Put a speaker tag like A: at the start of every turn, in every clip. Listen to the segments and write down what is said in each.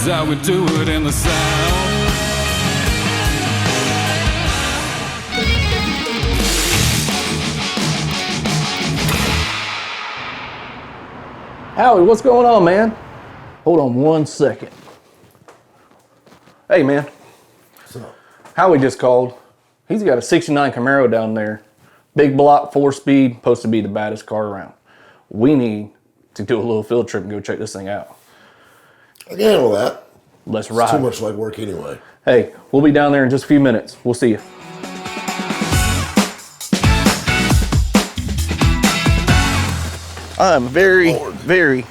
A: That's how we do it in the South.
B: Howie, what's going on, man? Hold on 1 second. Hey, man.
C: What's up?
B: Howie just called. He's got a 69 Camaro down there. Big block, 4-speed, supposed to be the baddest car around. We need to do a little field trip and go check this thing out.
C: I can handle that.
B: Let's ride.
C: It's too much like work anyway.
B: Hey, we'll be down there in just a few minutes. We'll see you. I'm very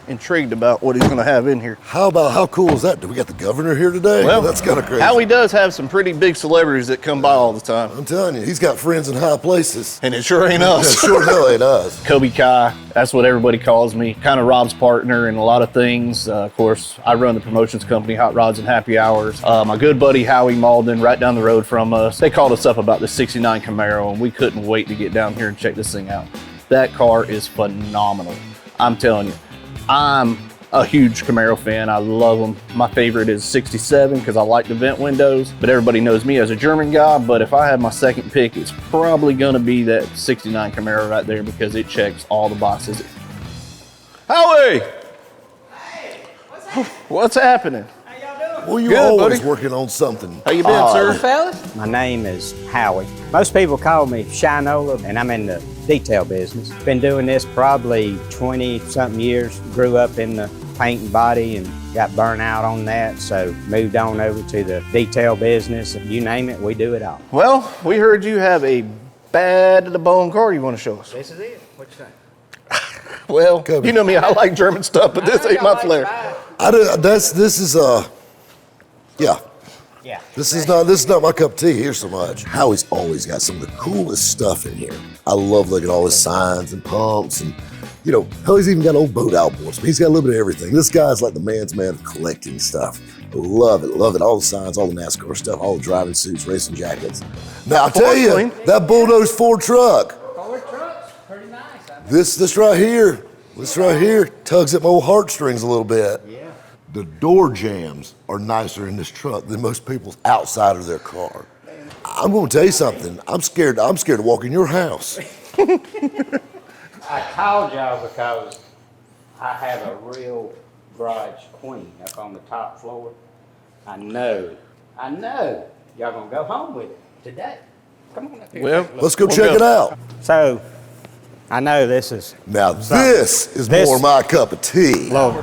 B: intrigued about what he's going to have in here.
C: How cool is that? Do we got the governor here today?
B: Well,
C: that's kind of crazy.
B: Howie does have some pretty big celebrities that come by all the time.
C: I'm telling you, he's got friends in high places.
B: And it sure ain't us.
C: Yeah, sure hell ain't us.
B: Kobe Kai, that's what everybody calls me. Kind of Rob's partner in a lot of things. Of course, I run the promotions company, Hot Rods and Happy Hours. My good buddy Howie Malden, right down the road from us, they called us up about the 69 Camaro, and we couldn't wait to get down here and check this thing out. That car is phenomenal. I'm telling you, I'm a huge Camaro fan. I love them. My favorite is 67 because I like the vent windows, but everybody knows me as a German guy. But if I had my second pick, it's probably gonna be that 69 Camaro right there because it checks all the boxes. Howie!
D: Hey,
B: What's happening?
D: How y'all doing?
C: Well, you're
B: Good,
C: always
B: buddy.
C: working on something.
B: How you been, sir?
D: Fellas? My name is Howie. Most people call me Shinola, and I'm in the detail business. Been doing this probably 20-something years. Grew up in the paint and body and got burnt out on that, so moved on over to the detail business. You name it, we do it all.
B: Well, we heard you have a bad to the bone car you want to show us.
D: This is it. What you think?
B: Well,
C: Kobe.
B: you know me, I like German stuff, but this ain't my flair.
D: Yeah.
C: This is not my cup of tea here so much. Howie's always got some of the coolest stuff in here. I love looking at all his signs and pumps and, you know, hell, he's even got old boat outboards. He's got a little bit of everything. This guy's like the man's man of collecting stuff. Love it. All the signs, all the NASCAR stuff, all the driving suits, racing jackets. Now, I'll tell you, that bulldozed Ford truck.
D: Ford trucks, pretty nice.
C: This right here tugs at my old heartstrings a little bit.
D: Yeah.
C: The door jambs are nicer in this truck than most people's outside of their car. I'm gonna tell you something. I'm scared to walk in your house.
D: I called y'all because I have a real garage queen up on the top floor. I know y'all gonna go home with it today. Come on up here.
B: Well,
C: Let's go check it out.
D: So, I know this is
C: Now this is more my cup of tea.
D: low.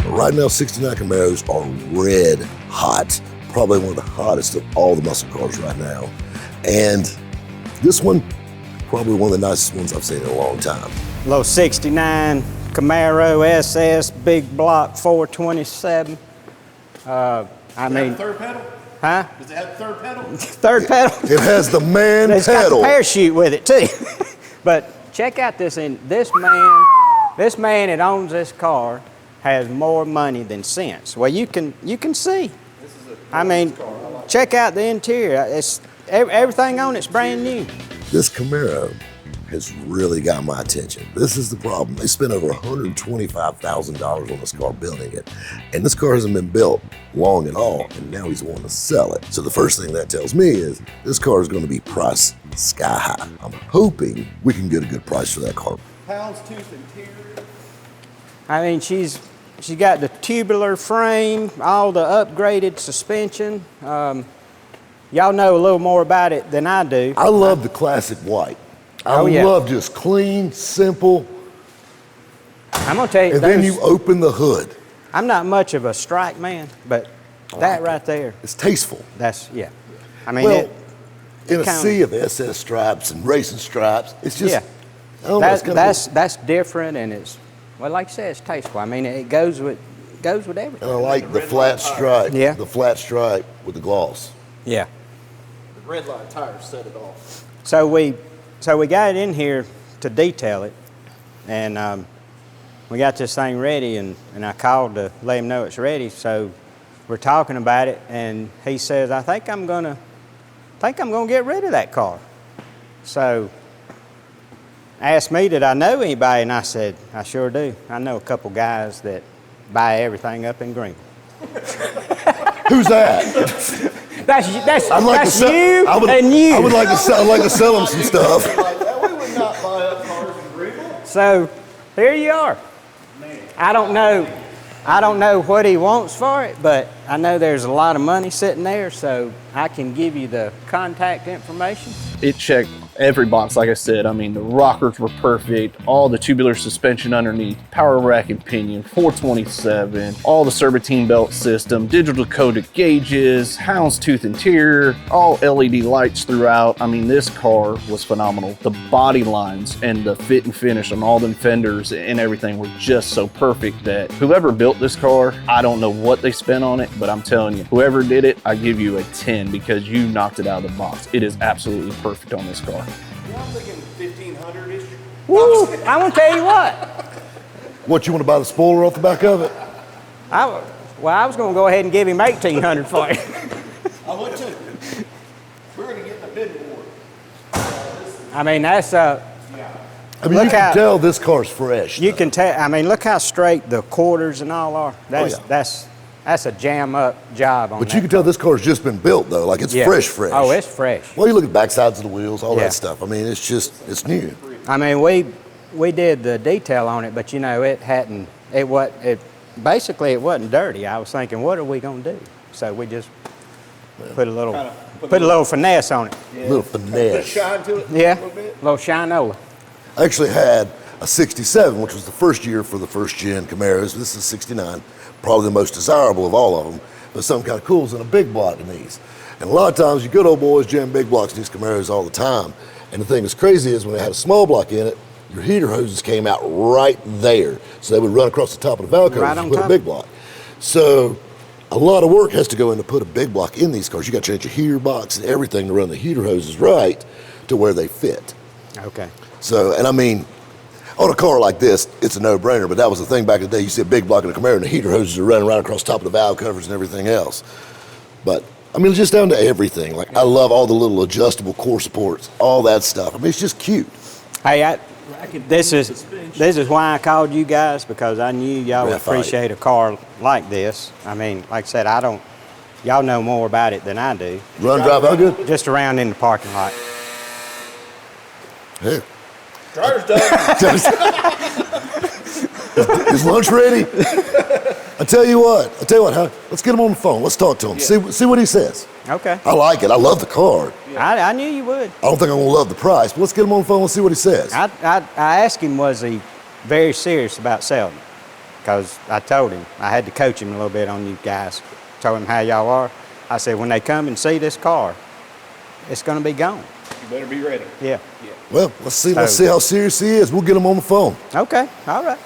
C: Right now, 69 Camaros are red hot. Probably one of the hottest of all the muscle cars right now. And this one, probably one of the nicest ones I've seen in a long time.
D: Little 69 Camaro SS, big block 427. I mean,
E: Third pedal?
D: huh?
E: Does it have third pedal?
D: Third pedal.
C: It has the man
D: It's got the
C: pedal.
D: parachute with it too. But check out this this man that owns this car has more money than sense. Well, you can see. I mean, check out the interior. It's everything on it's brand new.
C: This Camaro has really got my attention. This is the problem. They spent over $125,000 on this car building it. And this car hasn't been built long at all, and now he's wanting to sell it. So the first thing that tells me is this car is going to be priced sky high. I'm hoping we can get a good price for that car.
E: Houndstooth interior.
D: I mean, she's got the tubular frame, all the upgraded suspension. Y'all know a little more about it than I do.
C: I love the classic white. I
D: yeah.
C: love just clean, simple,
D: I'm gonna tell you,
C: and then you open the hood.
D: I'm not much of a strike man, but that right there,
C: It's tasteful.
D: that's, yeah. I mean,
C: Well, in a
D: kinda-
C: sea of SS stripes and racing stripes, it's just,
D: yeah.
C: I don't know, it's kinda
D: That's different, and it's, well, like I said, it's tasteful. I mean, it goes with everything.
C: and I like the flat stripe.
D: Yeah.
C: The flat stripe with the gloss.
D: Yeah.
E: The red line tires set it off.
D: So we got it in here to detail it, and we got this thing ready, and I called to let him know it's ready. So we're talking about it, and he says, I think I'm gonna think I'm gonna get rid of that car. So, asked me, did I know anybody? And I said, I sure do. I know a couple guys that buy everything up in Green.
C: Who's that?
D: That's
C: I'd like to
D: that's
C: sell,
D: you
C: I would,
D: and you.
C: I would like to sell. I'd like to sell him some stuff.
E: Like that, we would not buy up cars in Greenville.
D: So, here you are. I don't know what he wants for it, but I know there's a lot of money sitting there, so I can give you the contact information.
B: It checked every box, like I said. I mean, the rockers were perfect, all the tubular suspension underneath, power rack and pinion, 427, all the serpentine belt system, digital coded gauges, houndstooth interior, all LED lights throughout. I mean, this car was phenomenal. The body lines and the fit and finish on all the fenders and everything were just so perfect that whoever built this car, I don't know what they spent on it, but I'm telling you, whoever did it, I give you a 10 because you knocked it out of the box. It is absolutely perfect on this car.
E: Yeah, I'm thinking 1500-ish.
D: Woo! I want to tell you what.
C: What, you want to buy the spoiler off the back of it?
D: I was going to go ahead and give him $1,800 for it.
E: I would too. We're going to get in the bid war.
D: I mean, that's
C: I mean,
D: Look
C: you can
D: how-
C: tell this car's fresh.
D: you
C: though.
D: can tell. I mean, look how straight the quarters and all are. That's
C: yeah.
D: that's a jam up job on
C: But
D: that
C: you can tell this car's just been built though. Like it's
D: Yeah.
C: fresh, fresh.
D: Oh, it's fresh.
C: Well, you look at back sides of the wheels, all
D: Yeah.
C: that stuff. I mean, it's new.
D: I mean, we did the detail on it, but you know, it wasn't dirty. I was thinking, what are we gonna do? So we just put a little finesse on it.
C: A little
E: Put a
C: finesse.
E: shine to it
D: Yeah,
E: a little bit.
D: little shinola.
C: I actually had a 67, which was the first year for the first gen Camaros. This is 69, probably the most desirable of all of them, but something kind of cool is in a big block in these. And a lot of times you good old boys jam big blocks in these Camaros all the time. And the thing that's crazy is when they had a small block in it, your heater hoses came out right there. So they would run across the top of the valve covers
D: Right
C: and
D: on
C: put a
D: top.
C: big block. So a lot of work has to go in to put a big block in these cars. You got to change your heater box and everything to run the heater hoses right to where they fit.
D: Okay.
C: So, and I mean, on a car like this, it's a no-brainer, but that was the thing back in the day. You see a big block in a Camaro and the heater hoses are running right across the top of the valve covers and everything else. But, I mean, it's just down to everything. Like, I love all the little adjustable core supports, all that stuff. I mean, it's just cute.
D: Hey, this is why I called you guys, because I knew y'all would
C: Graphite.
D: appreciate a car like this. I mean, like I said, y'all know more about it than I do.
C: Run, drive, how good?
D: Just around in the parking lot.
C: Yeah.
E: Dryer's done.
C: Is lunch ready? I tell you what, huh? Let's get him on the phone. Let's talk to him. See what he says.
D: Okay.
C: I like it. I love the car.
D: I knew you would.
C: I don't think I'm gonna love the price, but let's get him on the phone and see what he says.
D: I asked him, was he very serious about selling? Because I told him, I had to coach him a little bit on you guys. Told him how y'all are. I said, when they come and see this car, it's going to be gone.
E: You better be ready.
D: Yeah.
C: Well, let's see how serious he is. We'll get him on the phone.
D: Okay. All right.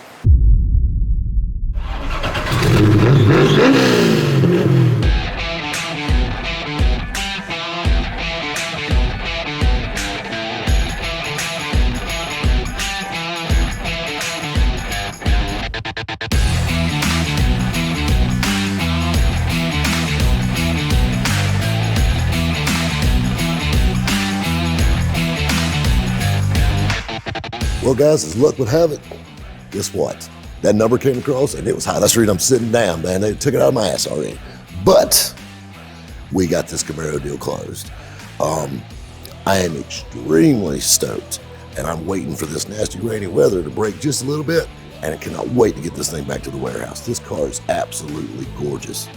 C: Well, guys, as luck would have it, guess what? That number came across and it was high. That's the reason I'm sitting down, man. They took it out of my ass already. But we got this Camaro deal closed. I am extremely stoked, and I'm waiting for this nasty rainy weather to break just a little bit, and I cannot wait to get this thing back to the warehouse. This car is absolutely gorgeous.